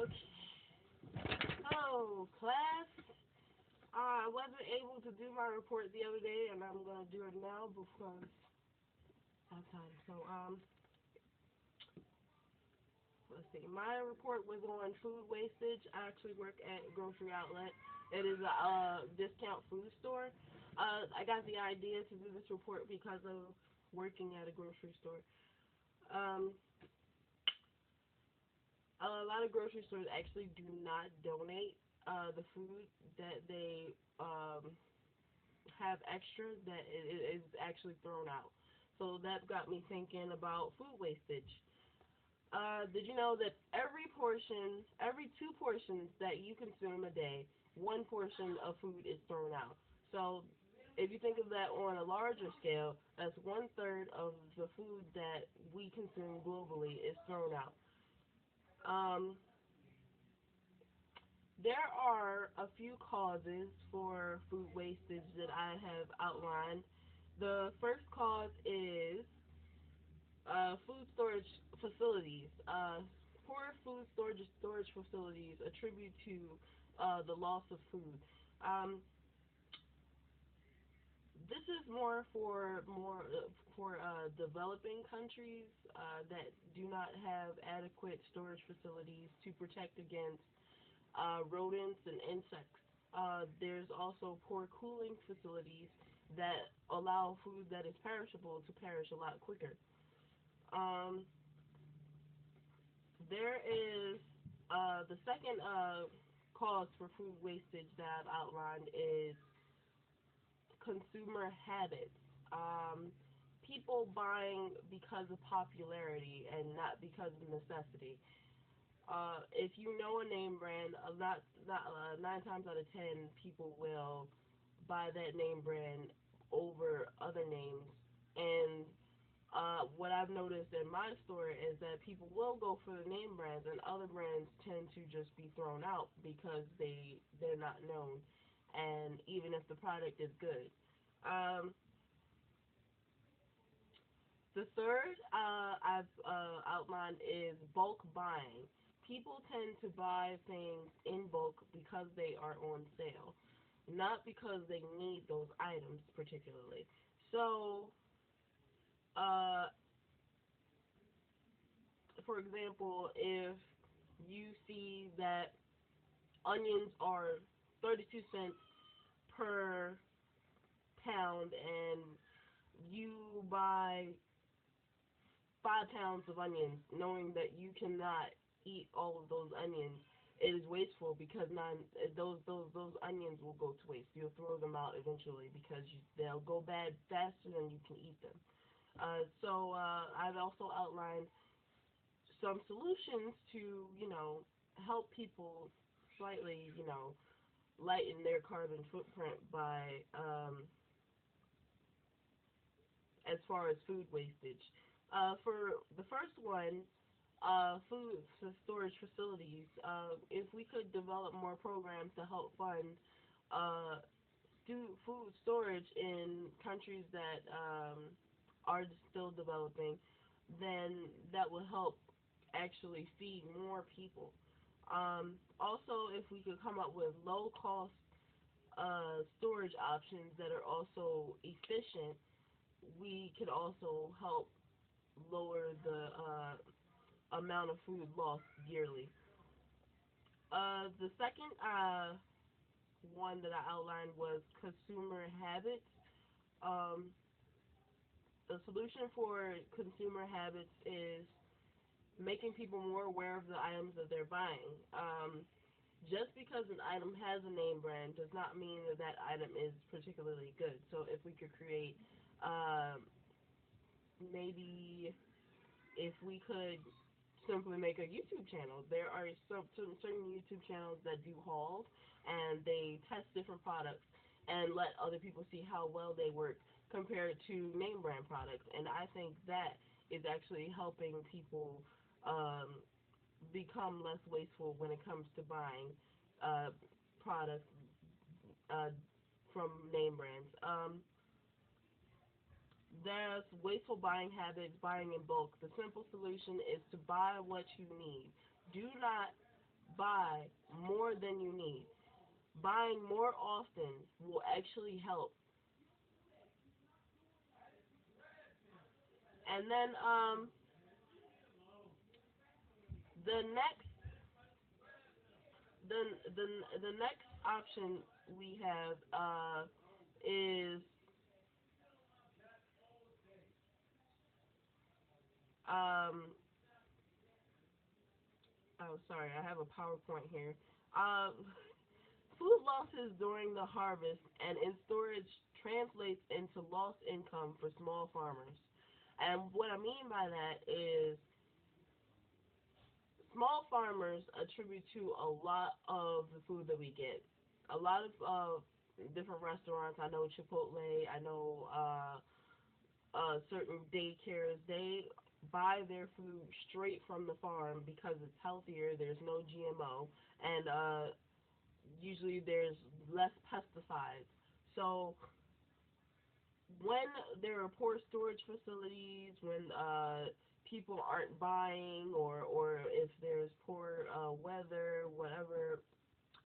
Okay. Hello, class. I wasn't able to do my report the other day, and I'm gonna do it now because I have time. Let's see. My report was on food wastage. I actually work at a grocery outlet. It is a discount food store. I got the idea to do this report because of working at a grocery store. Um, a lot of grocery stores actually do not donate the food that they have extra that is actually thrown out. So that got me thinking about food wastage. Did you know that every two portions that you consume a day, one portion of food is thrown out? So if you think of that on a larger scale, that's one third of the food that we consume globally is thrown out. Um, there are a few causes for food wastage that I have outlined. The first cause is food storage facilities. Poor food storage facilities attribute to the loss of food. Um, this is more for developing countries that do not have adequate storage facilities to protect against rodents and insects. There's also poor cooling facilities that allow food that is perishable to perish a lot quicker. Um, there is the second cause for food wastage that I've outlined is consumer habits. Um, People buying because of popularity and not because of necessity. If you know a name brand, not 9 times out of 10 people will buy that name brand over other names. And what I've noticed in my store is that people will go for the name brands, and other brands tend to just be thrown out because they're not known, and even if the product is good. Um, the third I've outlined is bulk buying. People tend to buy things in bulk because they are on sale, not because they need those items particularly. So, uh, for example, if you see that onions are 32 cents per pound and you buy 5 pounds of onions knowing that you cannot eat all of those onions, it is wasteful because those onions will go to waste. You'll throw them out eventually because they'll go bad faster than you can eat them. I've also outlined some solutions to, help people slightly, lighten their carbon footprint by, as far as food wastage. For the first one, food storage facilities, if we could develop more programs to help fund uh, do food storage in countries that are still developing, then that will help actually feed more people. Also, if we could come up with low cost storage options that are also efficient, we could also help lower the amount of food lost yearly. The second one that I outlined was consumer habits. Um, the solution for consumer habits is making people more aware of the items that they're buying. Just because an item has a name brand does not mean that that item is particularly good. So if we could create, um, maybe if we could simply make a YouTube channel. There are certain YouTube channels that do hauls and they test different products and let other people see how well they work compared to name brand products. And I think that is actually helping people um, become less wasteful when it comes to buying uh, products uh, from name brands. There's wasteful buying habits, buying in bulk. The simple solution is to buy what you need. Do not buy more than you need. Buying more often will actually help. And then the next the the next option we have is um oh sorry, I have a PowerPoint here. Food losses during the harvest and in storage translates into lost income for small farmers. And what I mean by that is small farmers attribute to a lot of the food that we get. A lot of different restaurants. I know Chipotle. I know certain daycares. They buy their food straight from the farm because it's healthier. There's no GMO, and usually there's less pesticides. So when there are poor storage facilities, when people aren't buying, or if there's poor weather, whatever,